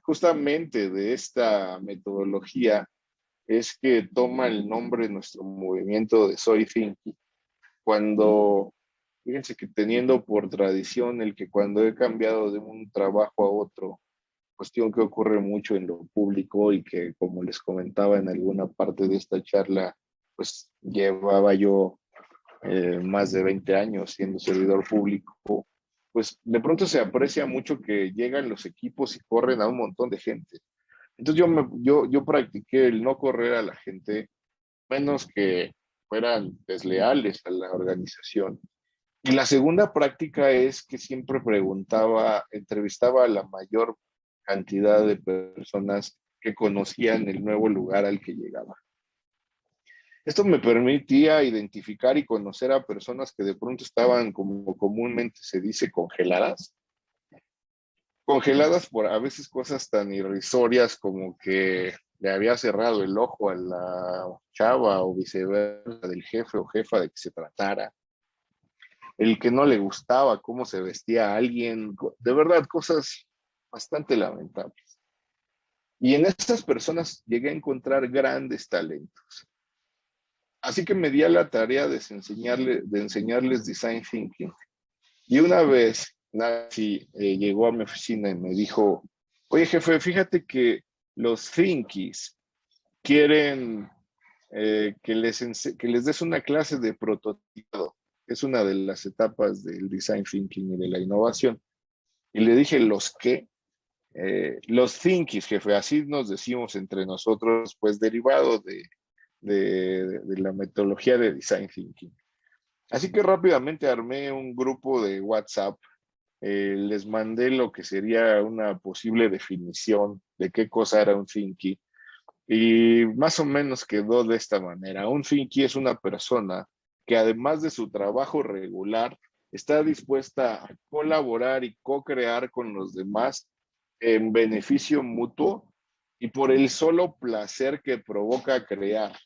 S2: Justamente de esta metodología es que toma el nombre nuestro movimiento de Soy Thinking, cuando Fíjense que teniendo por tradición el que cuando he cambiado de un trabajo a otro, cuestión que ocurre mucho en lo público y que, como les comentaba en alguna parte de esta charla, pues llevaba yo más de 20 años siendo servidor público, pues de pronto se aprecia mucho que llegan los equipos y corren a un montón de gente. Entonces yo practiqué el no correr a la gente, menos que fueran desleales a la organización. Y la segunda práctica es que siempre preguntaba, entrevistaba a la mayor cantidad de personas que conocían el nuevo lugar al que llegaba. Esto me permitía identificar y conocer a personas que de pronto estaban, como comúnmente se dice, congeladas. Congeladas por a veces cosas tan irrisorias como que le había cerrado el ojo a la chava o viceversa del jefe o jefa de que se tratara, el que no le gustaba cómo se vestía alguien, de verdad cosas bastante lamentables. Y en estas personas llegué a encontrar grandes talentos. Así que me di a la tarea de enseñarles design thinking. Y una vez Nancy llegó a mi oficina y me dijo, oye jefe, fíjate que los thinkies quieren que les des una clase de prototipado. Es una de las etapas del design thinking y de la innovación. Y le dije, ¿los qué? Los thinkies, jefe, así nos decimos entre nosotros, pues derivado de la metodología de design thinking. Así que rápidamente armé un grupo de WhatsApp, les mandé lo que sería una posible definición de qué cosa era un thinkie y más o menos quedó de esta manera. Un thinkie es una persona que además de su trabajo regular, está dispuesta a colaborar y co-crear con los demás en beneficio mutuo y por el solo placer que provoca crear.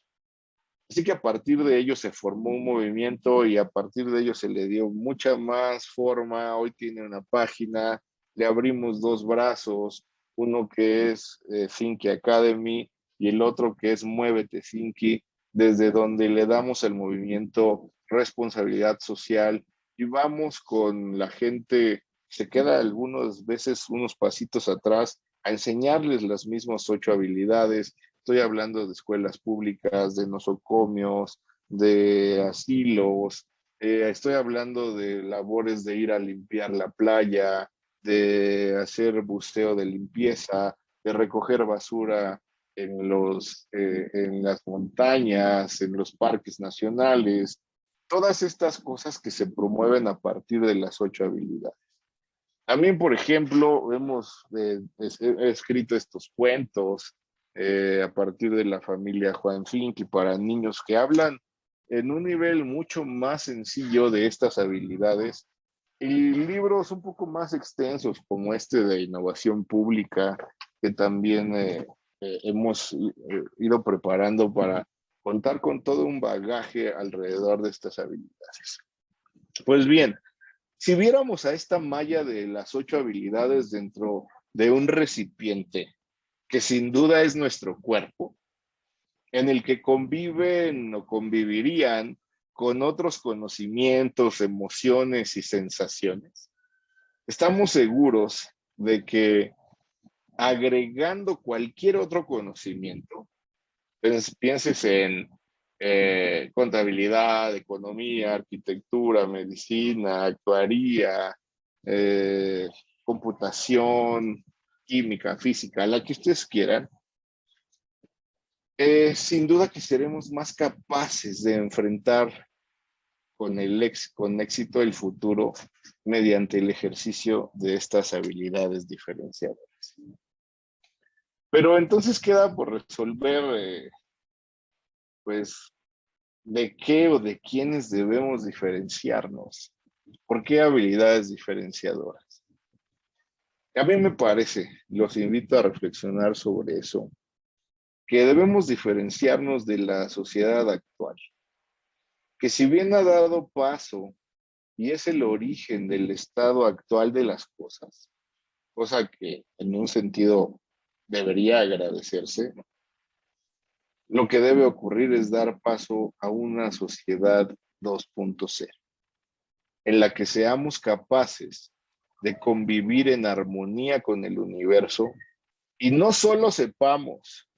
S2: Así que a partir de ello se formó un movimiento y a partir de ello se le dio mucha más forma. Hoy tiene una página, le abrimos dos brazos, uno que es Thinky Academy y el otro que es Muévete Thinky, desde donde le damos al movimiento responsabilidad social y vamos con la gente, se queda algunas veces unos pasitos atrás a enseñarles las mismas 8 habilidades. Estoy hablando de escuelas públicas, de nosocomios, de asilos, estoy hablando de labores de ir a limpiar la playa, de hacer buceo de limpieza, de recoger basura en las montañas, en los parques nacionales, todas estas cosas que se promueven a partir de las 8 habilidades. También, por ejemplo, he escrito estos cuentos a partir de la familia Juan Finky para niños que hablan en un nivel mucho más sencillo de estas habilidades y libros un poco más extensos como este de innovación pública que también hemos ido preparando para contar con todo un bagaje alrededor de estas habilidades. Pues bien, si viéramos a esta malla de las 8 habilidades dentro de un recipiente, que sin duda es nuestro cuerpo, en el que conviven o convivirían con otros conocimientos, emociones y sensaciones, estamos seguros de que agregando cualquier otro conocimiento, pienses en contabilidad, economía, arquitectura, medicina, actuaría, eh, computación, química, física, la que ustedes quieran, sin duda que seremos más capaces de enfrentar con éxito el futuro mediante el ejercicio de estas habilidades diferenciadoras. Pero entonces queda por resolver, pues, de qué o de quiénes debemos diferenciarnos. ¿Por qué habilidades diferenciadoras? A mí me parece, los invito a reflexionar sobre eso, que debemos diferenciarnos de la sociedad actual, que si bien ha dado paso y es el origen del estado actual de las cosas, cosa que en un sentido debería agradecerse, lo que debe ocurrir es dar paso a una sociedad 2.0. en la que seamos capaces de convivir en armonía con el universo y no solo sepamos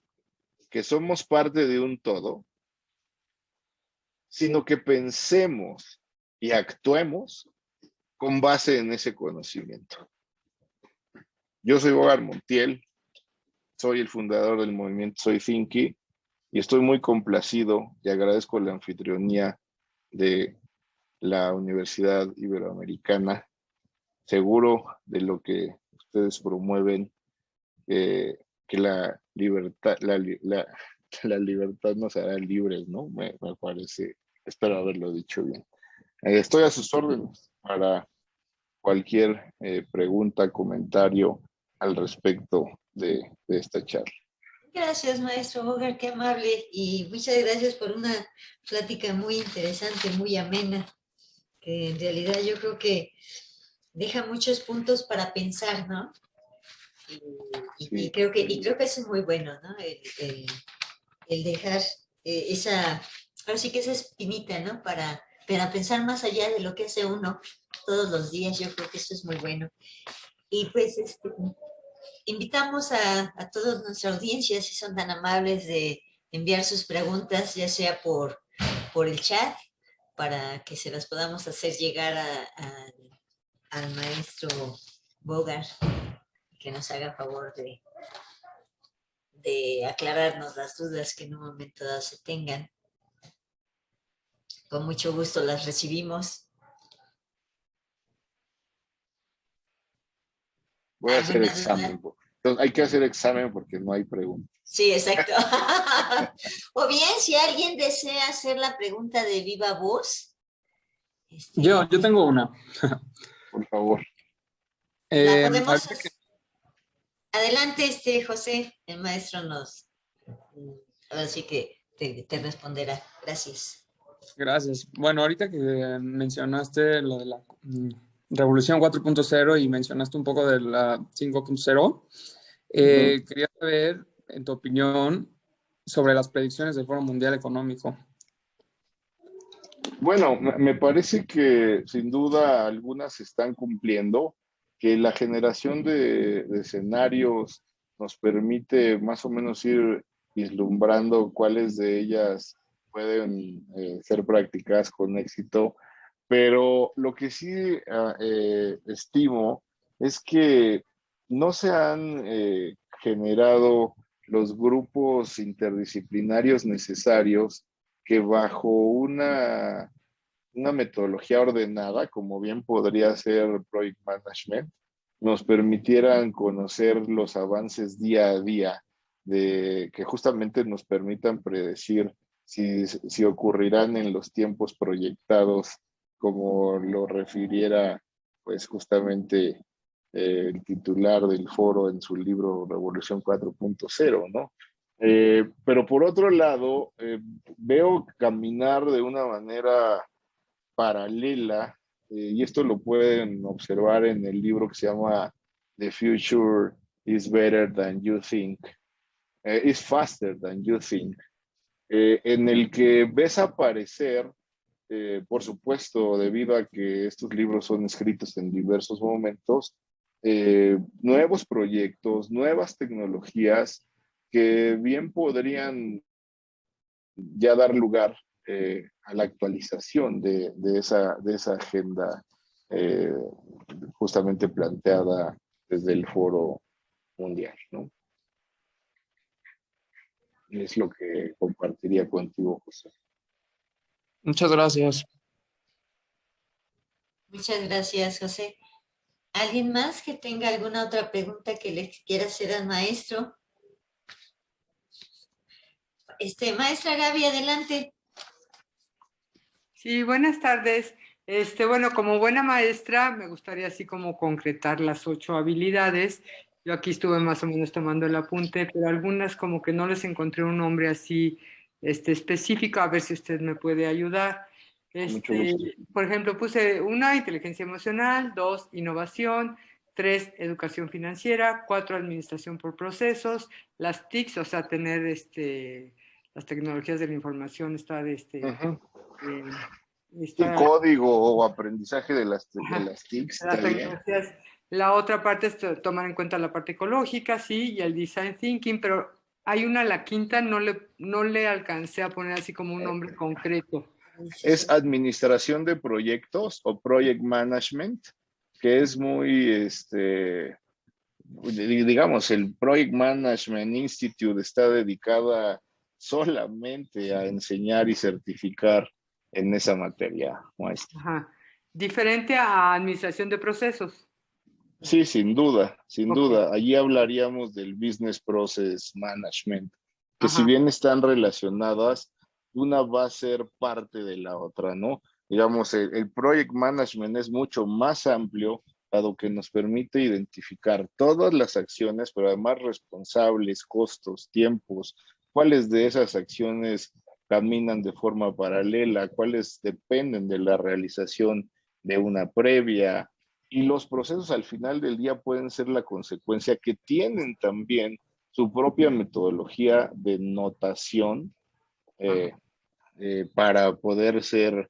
S2: que somos parte de un todo, sino que pensemos y actuemos con base en ese conocimiento. Yo soy Bogar Montiel, soy el fundador del movimiento Soy Thinky y estoy muy complacido y agradezco la anfitrionía de la Universidad Iberoamericana, seguro de lo que ustedes promueven, que la libertad, la libertad nos hará libres, ¿no? Me parece, espero haberlo dicho bien. Estoy a sus órdenes para cualquier pregunta, comentario al respecto de esta charla.
S1: Gracias, maestro Bogar, qué amable. Y muchas gracias por una plática muy interesante, muy amena, que en realidad yo creo que deja muchos puntos para pensar, ¿no? Y creo que eso es muy bueno, ¿no? El dejar esa, ahora sí que esa espinita, ¿no? Para pensar más allá de lo que hace uno todos los días, yo creo que eso es muy bueno. Y pues invitamos a toda nuestra audiencia, si son tan amables, de enviar sus preguntas, ya sea por el chat, para que se las podamos hacer llegar al maestro Bogar, que nos haga favor de aclararnos las dudas que en un momento dado se tengan. Con mucho gusto las recibimos.
S2: Voy a hacer examen. Entonces, hay que hacer examen porque no hay preguntas.
S1: Sí, exacto. O bien, si alguien desea hacer la pregunta de viva voz.
S3: Yo tengo una.
S2: Por favor.
S1: La podemos... Adelante, José, el maestro ahora sí que te responderá. Gracias.
S3: Gracias. Bueno, ahorita que mencionaste lo de la Revolución 4.0 y mencionaste un poco de la 5.0, quería saber, en tu opinión, sobre las predicciones del Foro Mundial Económico.
S2: Bueno, me parece que sin duda algunas se están cumpliendo, que la generación de escenarios nos permite más o menos ir vislumbrando cuáles de ellas pueden ser practicadas con éxito, pero lo que sí estimo es que no se han generado los grupos interdisciplinarios necesarios que bajo una metodología ordenada, como bien podría ser Project Management, nos permitieran conocer los avances día a día, que justamente nos permitan predecir si ocurrirán en los tiempos proyectados, como lo refiriera pues justamente el titular del foro en su libro Revolución 4.0, ¿no? Pero por otro lado, veo caminar de una manera paralela, y esto lo pueden observar en el libro que se llama The Future is Better Than You Think, is Faster Than You Think, en el que ves aparecer, por supuesto, debido a que estos libros son escritos en diversos momentos, nuevos proyectos, nuevas tecnologías que bien podrían ya dar lugar a la actualización de esa agenda justamente planteada desde el Foro Mundial, ¿no? Es lo que compartiría contigo, José.
S3: Muchas gracias.
S1: Muchas gracias, José. ¿Alguien más que tenga alguna otra pregunta que le quiera hacer al maestro? Maestra Gaby, adelante.
S4: Sí, buenas tardes. Bueno, como buena maestra, me gustaría así como concretar las 8 habilidades. Yo aquí estuve más o menos tomando el apunte, pero algunas como que no les encontré un nombre así, específico, a ver si usted me puede ayudar.
S2: Mucho gusto.
S4: Por ejemplo, puse 1, inteligencia emocional; 2, innovación; 3, educación financiera; 4, administración por procesos; las TICs, o sea, tener las tecnologías de la información, estar
S2: Sí,
S4: Está,
S2: código o aprendizaje de las TICs,
S4: las
S2: está bien.
S4: tecnologías. La otra parte es tomar en cuenta la parte ecológica, sí, y el design thinking, pero hay una, la quinta, no le alcancé a poner así como un nombre concreto.
S2: Es administración de proyectos o project management, que es muy, digamos, el Project Management Institute está dedicada solamente a enseñar y certificar en esa materia, maestra.
S4: Ajá. Diferente a administración de procesos.
S2: Sí, sin duda, sin
S4: Ok.
S2: duda. Allí hablaríamos del Business Process Management, que si
S4: Ajá.
S2: bien están relacionadas, una va a ser parte de la otra, ¿no? Digamos, el Project Management es mucho más amplio, dado que nos permite identificar todas las acciones, pero además responsables, costos, tiempos, cuáles de esas acciones caminan de forma paralela, cuáles dependen de la realización de una previa, y los procesos al final del día pueden ser la consecuencia que tienen también su propia metodología de notación
S4: Ajá.
S2: eh, para poder ser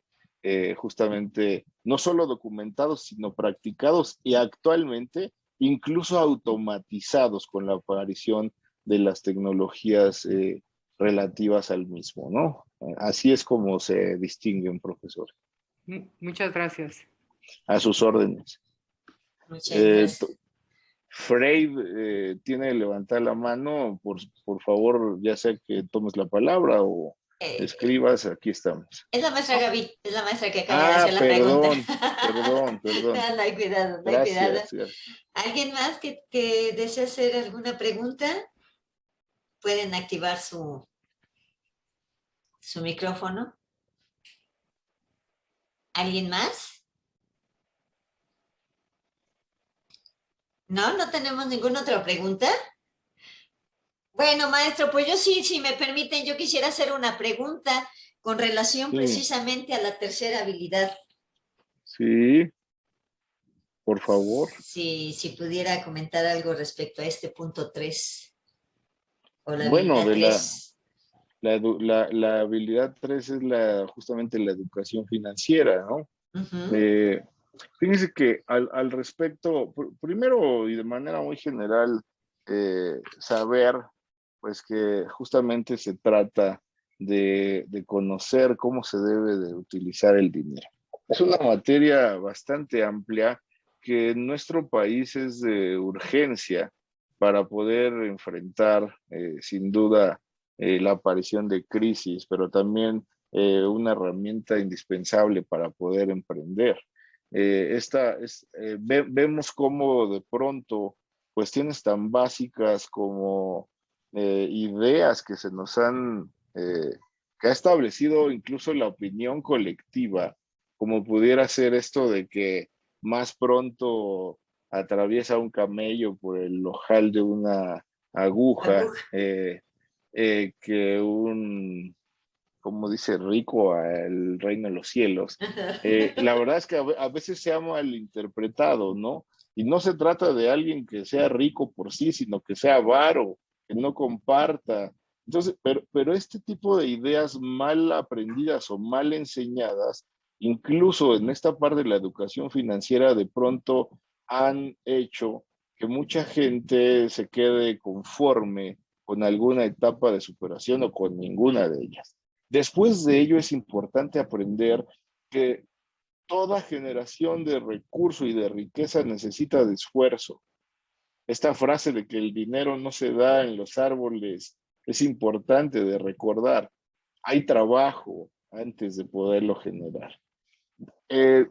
S2: justamente no solo documentados, sino practicados y actualmente incluso automatizados con la aparición de las tecnologías relativas al mismo, ¿no? Así es como se distinguen, profesor.
S4: Muchas gracias.
S2: A sus órdenes.
S1: Muchas
S2: Eh,
S1: gracias.
S2: Freud tiene que levantar la mano, por favor, ya sea que tomes la palabra o
S1: Eh,
S2: escribas, aquí estamos.
S1: es la maestra Gaby, es la maestra que acaba de hacer
S2: Ah,
S1: la pregunta.
S2: perdón, perdón, perdón.
S1: No, no hay cuidado, no hay cuidado.
S2: Gracias.
S1: ¿Alguien más que desee hacer alguna pregunta? Pueden activar su micrófono. ¿Alguien más? ¿No? ¿No tenemos ninguna otra pregunta? Bueno, maestro, pues yo sí, si me permiten, yo quisiera hacer una pregunta con relación
S2: Sí,
S1: precisamente a la tercera habilidad.
S2: sí, por favor.
S1: Si pudiera comentar algo respecto a este punto 3 o la
S2: Bueno,
S1: habilidad 3.
S2: la habilidad 3 es justamente la educación financiera, ¿no?
S1: Uh-huh.
S2: Eh, Fíjense que al respecto, primero y de manera muy general, saber pues que justamente se trata de conocer cómo se debe de utilizar el dinero. Es una materia bastante amplia que en nuestro país es de urgencia para poder enfrentar sin duda la aparición de crisis, pero también una herramienta indispensable para poder emprender. Vemos cómo de pronto cuestiones tan básicas como ideas que se nos que ha establecido incluso la opinión colectiva, como pudiera ser esto de que más pronto atraviesa un camello por el ojal de una aguja que como dice rico, al reino de los cielos. La verdad es que a veces se ha malinterpretado, ¿no? Y no se trata de alguien que sea rico por sí, sino que sea avaro, que no comparta. Entonces, pero este tipo de ideas mal aprendidas o mal enseñadas, incluso en esta parte de la educación financiera, de pronto han hecho que mucha gente se quede conforme con alguna etapa de superación o con ninguna de ellas. Después de ello es importante aprender que toda generación de recurso y de riqueza necesita de esfuerzo. Esta frase de que el dinero no se da en los árboles es importante de recordar. Hay trabajo antes de poderlo generar.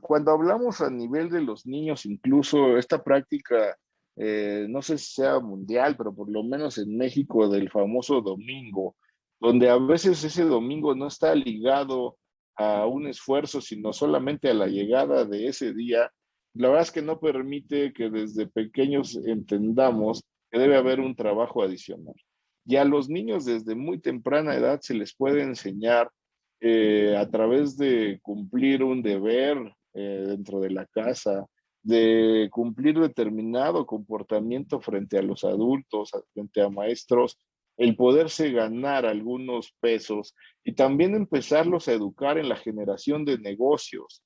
S2: Cuando hablamos a nivel de los niños, incluso esta práctica, no sé si sea mundial, pero por lo menos en México, del famoso domingo, donde a veces ese domingo no está ligado a un esfuerzo, sino solamente a la llegada de ese día, la verdad es que no permite que desde pequeños entendamos que debe haber un trabajo adicional. Y a los niños desde muy temprana edad se les puede enseñar a través de cumplir un deber dentro de la casa, de cumplir determinado comportamiento frente a los adultos, frente a maestros, el poderse ganar algunos pesos y también empezarlos a educar en la generación de negocios.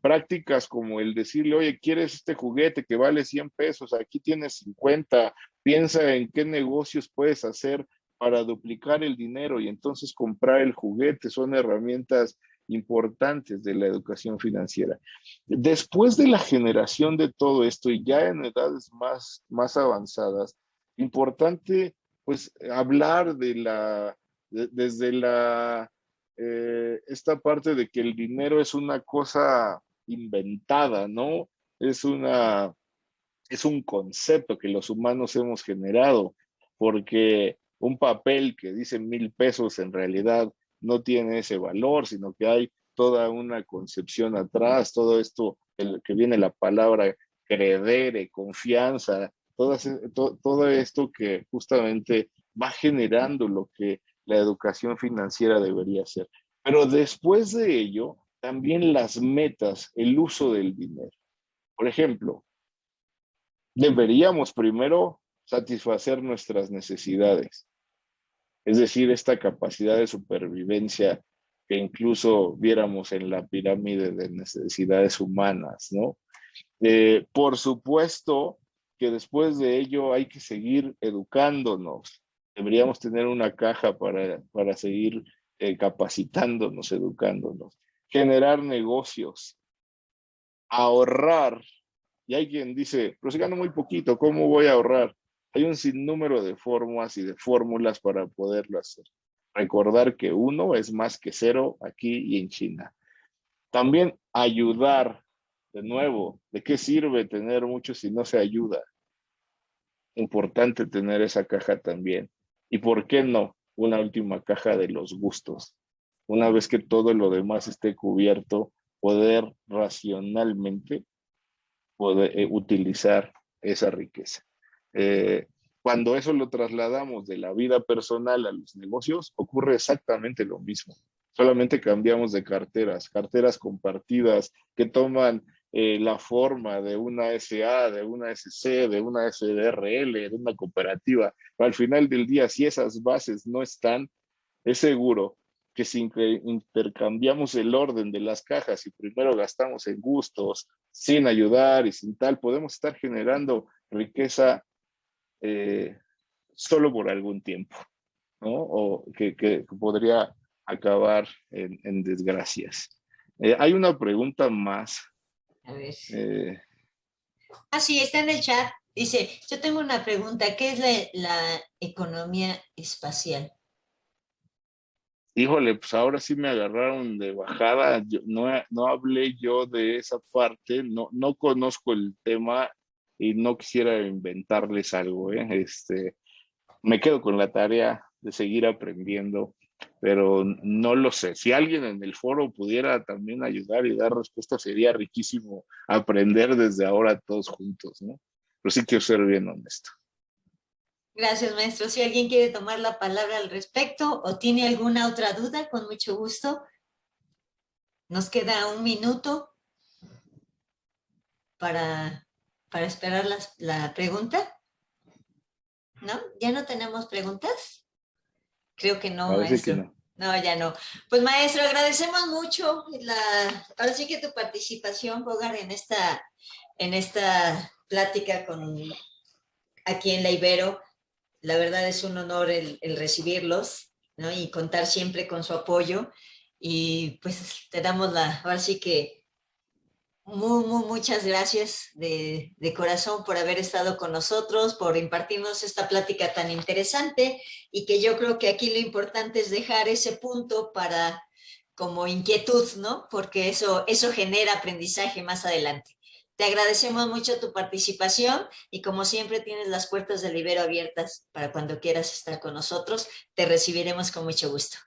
S2: Prácticas como el decirle, oye, ¿quieres este juguete que vale 100 pesos? Aquí tienes 50, piensa en qué negocios puedes hacer para duplicar el dinero y entonces comprar el juguete. Son herramientas importantes de la educación financiera. Después de la generación de todo esto y ya en edades más avanzadas, importante pues hablar desde esta parte de que el dinero es una cosa inventada, ¿no? Es es un concepto que los humanos hemos generado, porque un papel que dice 1,000 pesos en realidad no tiene ese valor, sino que hay toda una concepción atrás, todo esto, que viene la palabra credere, confianza, todo esto que justamente va generando lo que la educación financiera debería ser. Pero después de ello, también las metas, el uso del dinero. Por ejemplo, deberíamos primero satisfacer nuestras necesidades, es decir, esta capacidad de supervivencia que incluso viéramos en la pirámide de necesidades humanas, ¿no? Por supuesto que después de ello hay que seguir educándonos. Deberíamos tener una caja para seguir capacitándonos, educándonos, generar negocios, ahorrar. Y hay quien dice, pero si gano muy poquito, ¿cómo voy a ahorrar? Hay un sinnúmero de formas y de fórmulas para poderlo hacer. Recordar que uno es más que cero aquí y en China. También ayudar, de nuevo, ¿de qué sirve tener mucho si no se ayuda? Importante tener esa caja también. ¿Y por qué no? Una última caja de los gustos. Una vez que todo lo demás esté cubierto, poder racionalmente poder utilizar esa riqueza. Cuando eso lo trasladamos de la vida personal a los negocios, ocurre exactamente lo mismo. Solamente cambiamos de carteras compartidas que toman la forma de una SA, de una SC, de una SDRL, de una cooperativa. Pero al final del día, si esas bases no están, es seguro que si intercambiamos el orden de las cajas y primero gastamos en gustos, sin ayudar y sin tal, podemos estar generando riqueza solo por algún tiempo, ¿no? O que podría acabar en desgracias. Hay una pregunta más.
S1: A ver.
S2: Eh,
S1: Sí, está en el chat. Dice, yo tengo una pregunta, ¿qué es la economía espacial?
S2: Híjole, pues ahora sí me agarraron de bajada. No hablé yo de esa parte, no conozco el tema y no quisiera inventarles algo, ¿eh? Me quedo con la tarea de seguir aprendiendo, pero no lo sé. Si alguien en el foro pudiera también ayudar y dar respuesta, sería riquísimo aprender desde ahora todos juntos, ¿no? Pero sí quiero ser bien honesto.
S1: Gracias, maestro. Si alguien quiere tomar la palabra al respecto o tiene alguna otra duda, con mucho gusto. Nos queda 1 minuto para esperar la pregunta. ¿No? ¿Ya no tenemos preguntas? Creo que no,
S2: Parece que
S1: maestro.
S2: no.
S1: No, ya no. Pues, maestro, agradecemos mucho ahora sí que tu participación, Bogar, en esta plática aquí en la Ibero. La verdad es un honor el recibirlos, ¿no? Y contar siempre con su apoyo. Y pues te damos ahora sí que muchas gracias de corazón por haber estado con nosotros, por impartirnos esta plática tan interesante y que yo creo que aquí lo importante es dejar ese punto para como inquietud, ¿no? Porque eso genera aprendizaje más adelante. Te agradecemos mucho tu participación y como siempre tienes las puertas del Ibero abiertas para cuando quieras estar con nosotros. Te recibiremos con mucho gusto.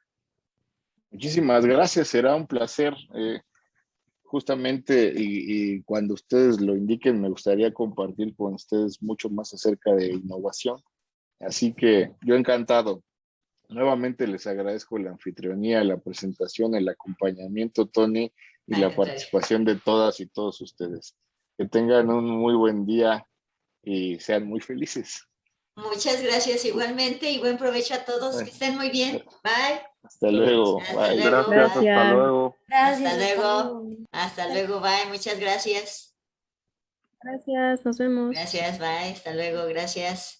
S2: Muchísimas gracias, será un placer. Justamente, y cuando ustedes lo indiquen, me gustaría compartir con ustedes mucho más acerca de innovación. Así que yo encantado. Nuevamente les agradezco la anfitrionía, la presentación, el acompañamiento, Tony, y la participación de todas y todos ustedes. Que tengan un muy buen día y sean muy felices.
S1: Muchas gracias igualmente y buen provecho a todos. Que estén muy bien. Bye.
S2: Hasta luego.
S1: Hasta
S2: Bye.
S1: luego.
S5: Gracias,
S1: Bye.
S5: hasta luego.
S6: Gracias.
S1: Hasta
S6: hasta
S1: luego.
S6: luego.
S1: Hasta luego. Bye. Muchas gracias.
S5: Gracias, nos vemos.
S1: Gracias. Bye. Hasta luego. Gracias.